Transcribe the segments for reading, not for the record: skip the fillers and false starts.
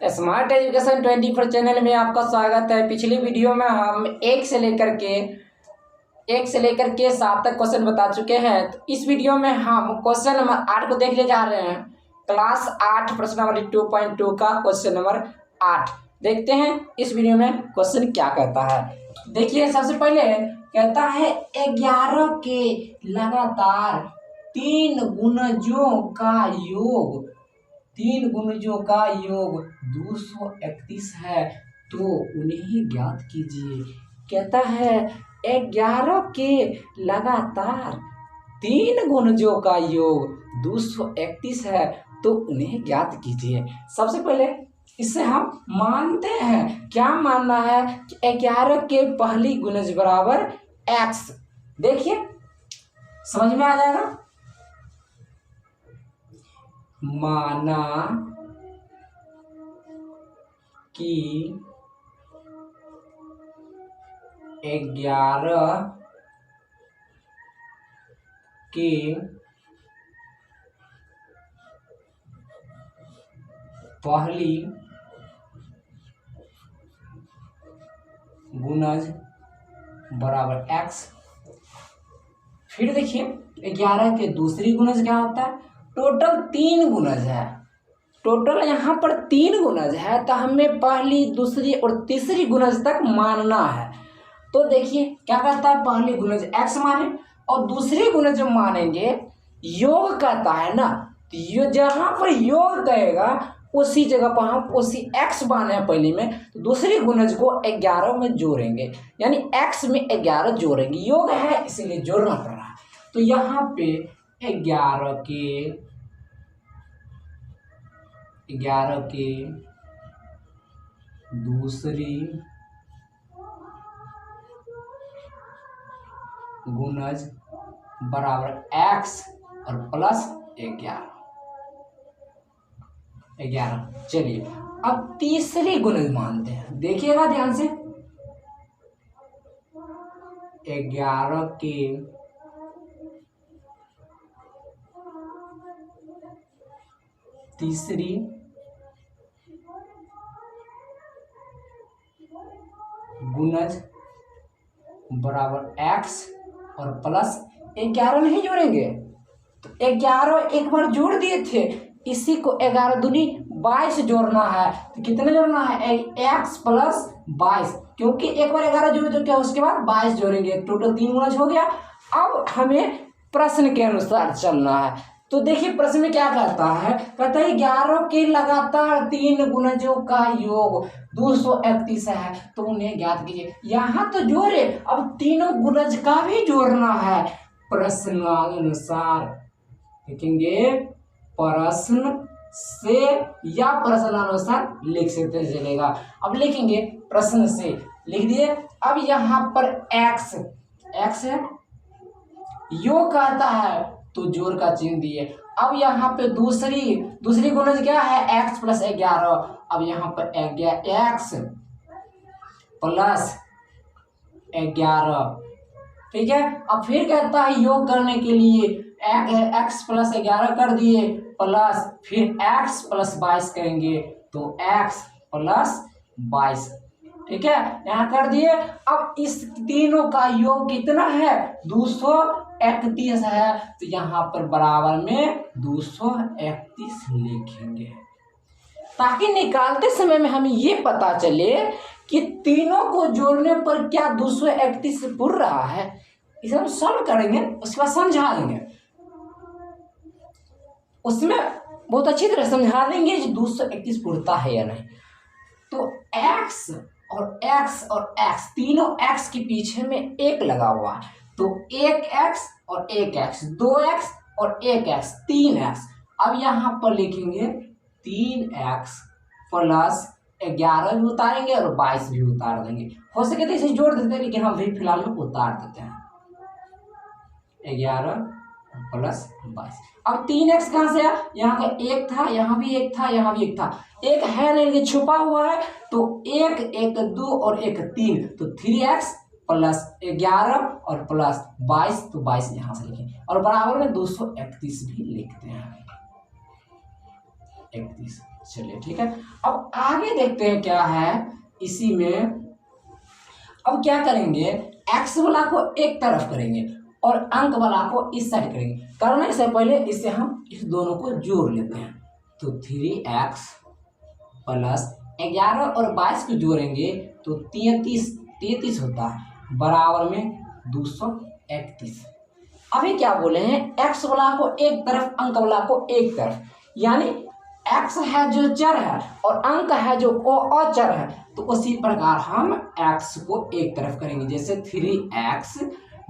Smart education 24 channel में आपका स्वागत है। पिछली वीडियो में हम एक से लेकर के 7 तक क्वेश्चन बता चुके हैं। तो इस वीडियो में हम क्वेश्चन नंबर 8 को देखने जा रहे हैं। क्लास 8 प्रश्न नंबर 2.2 का क्वेश्चन नंबर 8 देखते हैं इस वीडियो में क्वेश्चन क्या कहता है। देखिए, सबसे पहले कहता है 11 के लगातार 3 गुणजों का योग 231 है, तो उन्हें ज्ञात कीजिए। कहता है 11 के लगातार 3 गुणजों का योग 231 है, तो उन्हें ज्ञात कीजिए। सबसे पहले इससे हम मानते हैं, क्या मानना है कि 11 के पहली गुणज बराबर x। देखिए, समझ में आ जाएगा। माना कि 11 के पहली गुणज बराबर x। फिर देखिए 11 के दूसरी गुणज क्या होता है। टोटल 3 गुणज है, टोटल यहाँ पर 3 गुणज है, तो हमें पहली, दूसरी और तीसरी गुणज तक मानना है। तो देखिए क्या कहता है, पहली गुणज x माने और दूसरी गुणज जो मानेंगे योग कहता है ना, तो जहाँ पर योग कहेगा उसी जगह पर हम उसी x माने हैं पहली में, तो दूसरी गुणज को 11 में जोड़ेंगे, यानी x में 11 जोड़ेंगे। योग है इसीलिए जोड़ना पड़ रहा है। तो यहाँ पे 11 के दूसरी गुणज बराबर x और प्लस 11। चलिए अब तीसरी गुणज मानते हैं। देखिएगा ध्यान से, 11 के तीसरी गुणज बराबर x और प्लस 11 नहीं जोड़ेंगे, तो 11 एक बार जोड़ दिए थे, इसी को 11 दूनी 22 जोड़ना है। तो कितने जोड़ना है, x प्लस 22, क्योंकि एक बार 11 जोड़ दो क्या उसके बाद 22 जोड़ेंगे, टोटल 3 गुणज हो गया। अब हमें प्रश्न के अनुसार चलना है। तो देखिए प्रश्न में क्या कहता है, कहता है 11 के लगातार 3 गुणजों का योग 231 है, तो उन्हें ज्ञात कीजिए। यहाँ तो जोड़े, अब तीनों गुणज का भी जोड़ना है। प्रश्नानुसार लिखेंगे, प्रश्न से या प्रश्नानुसार लिख सकते चलेगा। अब लिखेंगे प्रश्न से, लिख दिए। अब यहाँ पर x है, योग कहता है तो जोड़ का चिन्ह दिए। अब यहाँ पे दूसरी गुणज क्या है, x प्लस 11। अब यहाँ पर x प्लस 11, ठीक है। अब फिर कहता है योग करने के लिए x प्लस 11 कर दिए, प्लस फिर x प्लस 22 करेंगे, तो x प्लस 22, ठीक है, यहाँ कर दिए। अब इस तीनों का योग कितना है, 231 है, तो यहाँ पर बराबर में 231 लिखेंगे, ताकि निकालते समय में हमें ये पता चले कि तीनों को जोड़ने पर क्या 231 पूर रहा है। इसे हम सॉल्व करेंगे, उसके बाद समझा देंगे, उसमें बहुत अच्छी तरह समझा देंगे कि 231 पूरता है या नहीं। तो x और x तीनों x के पीछे में 1 लगा हुआ है, तो 1x और 1x, 2x और 1x, 3x। अब यहाँ पर लिखेंगे 3x प्लस 11 भी उतारेंगे और 22 भी उतार देंगे। हो सके तो इसे जोड़ देते हैं, लेकिन हम भी फिलहाल में उतार देते हैं। 11 प्लस 22। अब 3x कहाँ से आया, यहाँ का 1 था, यहाँ भी 1 था, यहाँ भी 1 था, 1 है नहीं, छुपा हुआ है, तो 1 2 और 1 3, तो 3x प्लस 11 और प्लस 22, तो 22 यहाँ से लिखें और बराबर में 231 भी लिखते हैं। 31 चलिए ठीक है, अब आगे देखते हैं क्या है इसी में। अब क्या करेंगे, एक्स वाला को एक तरफ करेंगे और अंक वाला को इस साइड करेंगे। करने से पहले इससे हम इस दोनों को जोड़ लेते हैं। तो 3x प्लस 11 और 22 को जोड़ेंगे तो 33 होता है, बराबर में 231। अभी क्या बोले हैं, एक्स वाला को एक तरफ, अंक वाला को एक तरफ, यानी एक्स है जो चर है और अंक है जो अचर है, तो उसी प्रकार हम एक्स को एक तरफ करेंगे। जैसे 3x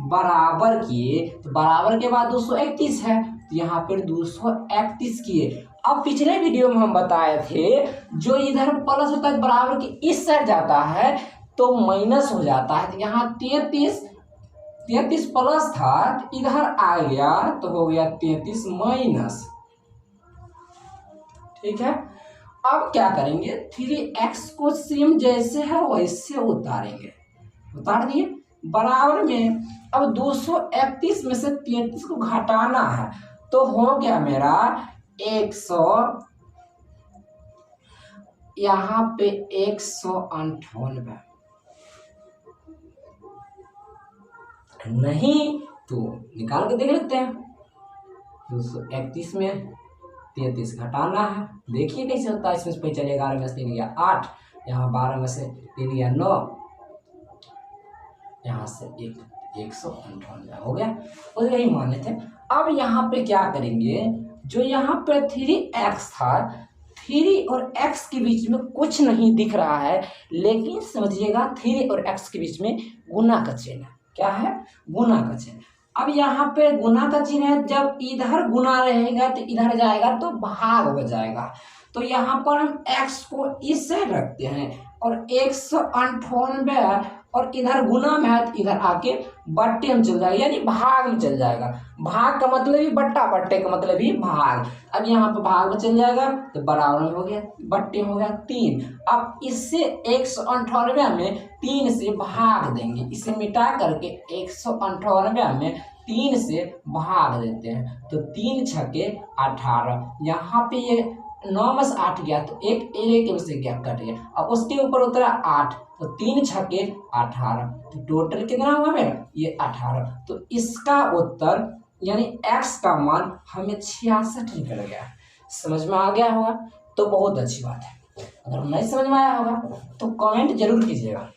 बराबर किए तो बराबर के बाद 231 है, तो यहाँ पर 231 किए। अब पिछले वीडियो में हम बताए थे जो इधर प्लस होता है बराबर के इस साइड जाता है तो माइनस हो जाता है। तो यहाँ 33 प्लस था, इधर आ गया तो हो गया 33 माइनस। ठीक है, अब क्या करेंगे, 3x को सेम जैसे है वैसे उतारेंगे। उतार दिए, बराबर में अब 231 में से 33 को घटाना है तो हो गया मेरा 100, यहाँ पे 198। नहीं तो निकाल के देख लेते हैं। 231 में 33 घटाना है, देखिए कैसे होता है। इसमें पहले चले 11 में से 3 गया 8, यहाँ 12 में से 3 गया 9, यहाँ से 198 हो गया, और यही माने थे। अब यहाँ पे क्या करेंगे, जो यहाँ पे 3x था, 3 और x के बीच में कुछ नहीं दिख रहा है, लेकिन समझिएगा 3 और x के बीच में गुना का चिन्ह है। क्या है, गुना का चिन्ह। अब यहाँ पे गुना का चिन्ह है, जब इधर गुना रहेगा तो इधर जाएगा तो भाग हो जाएगा। तो यहाँ पर हम x को इस साइड रखते हैं और 198 और इधर गुना में है तो इधर आके बट्टे में चल जाएगा, यानी भाग में चल जाएगा। भाग का मतलब ही बट्टा, बट्टे का मतलब ही भाग। अब यहाँ पे भाग में चल जाएगा तो बराबर में हो गया, बट्टे में हो गया 3। अब इससे 198 में 3 से भाग देंगे, इसे मिटा करके 198 में 3 से भाग देते हैं तो 3 छके 18। यहाँ पे ये 9 में से 8 गया तो एक में से गया कट गया, अब उसके ऊपर उतरा 8 तो 3 छके 18, तो टोटल कितना हुआ मेरा, ये 18। तो इसका उत्तर यानी x का मान हमें 66 निकल गया। समझ में आ गया होगा तो बहुत अच्छी बात है। अगर नहीं समझ में आया होगा तो कमेंट जरूर कीजिएगा।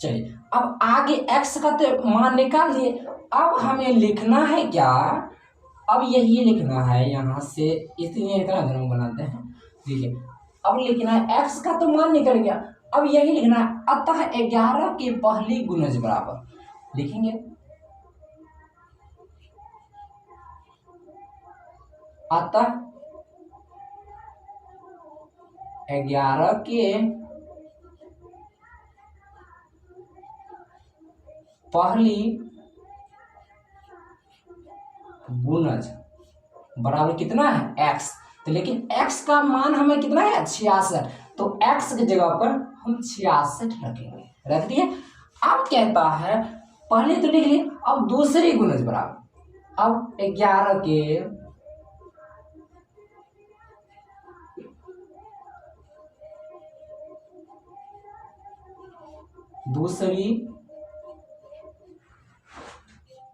चलिए, अब आगे x का तो मान निकाल लिए, अब हमें लिखना है क्या, अब यही लिखना है। यहाँ से इसलिए इतना धर्म बनाते हैं, देखिए अब लिखना है x का तो मान निकल गया, अब यही लिखना है अतः 11 की पहली गुणज बराबर लिखेंगे। अतः 11 के पहली गुणज बराबर कितना है, x। तो लेकिन x का मान हमें कितना है, 66, तो x की जगह पर हम 66 रखेंगे, रख दिए। अब कहता है पहले तो लिख लिए, अब दूसरी गुणज बराबर, अब 11 के दूसरी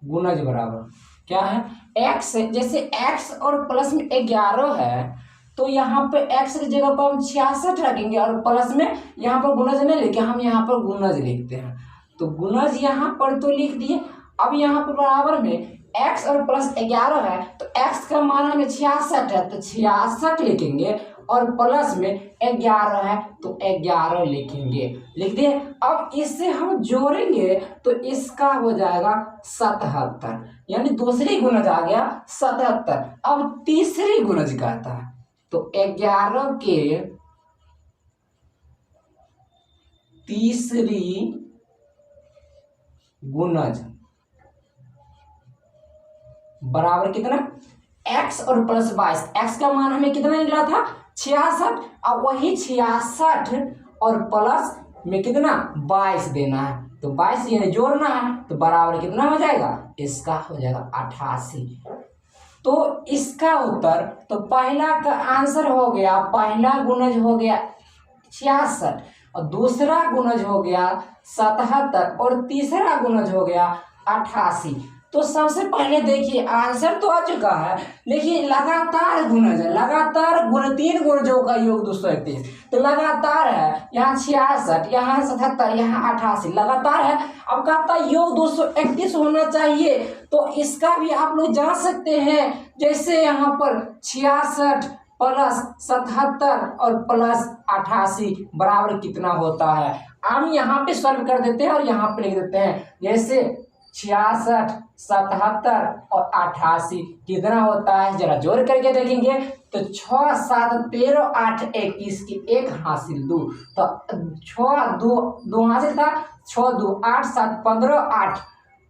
गुणज बराबर क्या है, x। जैसे x और प्लस में 11 है तो यहाँ पे x की जगह पर हम 66 रखेंगे और प्लस में यहाँ पर गुणज नहीं लिखे, हम यहाँ पर गुणज लिखते हैं। तो गुणज यहाँ पर तो लिख दिए। अब यहाँ पर बराबर में x और प्लस 11 है तो x का मान हमें 66 है तो 66 लिखेंगे और प्लस में 11 है तो 11 लिखेंगे, लिख दिए। अब इससे हम जोड़ेंगे तो इसका हो जाएगा 77, यानी दूसरी गुणज आ गया 77। अब तीसरी गुणज कहता है तो 11 के तीसरी गुणज बराबर कितना, x और प्लस 22। x का मान हमें कितना निकला था, 66, अब वही 66 और प्लस में कितना 22 देना है, तो 22 यानी जोड़ना है तो बराबर कितना हो जाएगा, इसका हो जाएगा 88। तो इसका उत्तर, तो पहला का आंसर हो गया, पहला गुणज हो गया 66 और दूसरा गुणज हो गया 77 और तीसरा गुणज हो गया 88। तो सबसे पहले देखिए आंसर तो आ चुका है, लेकिन लगातार गुणज है, लगातार गुण 3 गुणजों का योग 231, तो लगातार है, यहाँ 66, यहाँ 77, यहाँ 88 लगातार है। अब कहता है योग 231 होना चाहिए, तो इसका भी आप लोग जान सकते हैं। जैसे यहाँ पर 66 प्लस 77 और प्लस 88 बराबर कितना होता है, हम यहाँ पे सॉल्व कर देते हैं और यहाँ पे लिख देते हैं। जैसे 66, 77 और 88 कितना होता है, जरा जोड़ करके देखेंगे तो 6, 7, 13, 8, 21 की एक हासिल 2, तो 6 2 हासिल था, 6 2 8 7 15 8,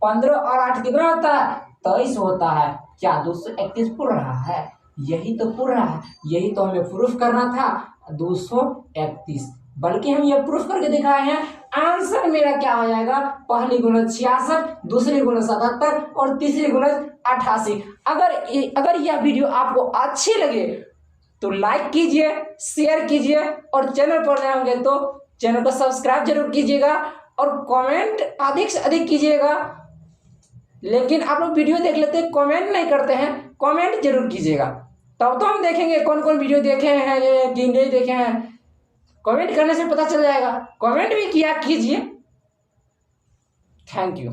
15 और 8 कितना होता है, 23 होता है। क्या 231 पूर्ण रहा है? यही तो पूर्ण रहा है, यही तो हमें प्रूफ करना था 231, बल्कि हम ये प्रूफ करके दिखाए हैं। आंसर मेरा क्या हो जाएगा, पहली गुणज 66, दूसरी गुणज 77 और तीसरी गुणज 88। अगर यह वीडियो आपको अच्छी लगे तो लाइक कीजिए, शेयर कीजिए और चैनल पर नए होंगे तो चैनल को सब्सक्राइब जरूर कीजिएगा और कमेंट अधिक से अधिक कीजिएगा। लेकिन आप लोग वीडियो देख लेते हैं, कमेंट नहीं करते हैं, कमेंट जरूर कीजिएगा, तब तो हम देखेंगे कौन कौन वीडियो देखे हैं कि नहीं देखे हैं। कमेंट करने से पता चल जाएगा, कमेंट भी किया कीजिए। Thank you.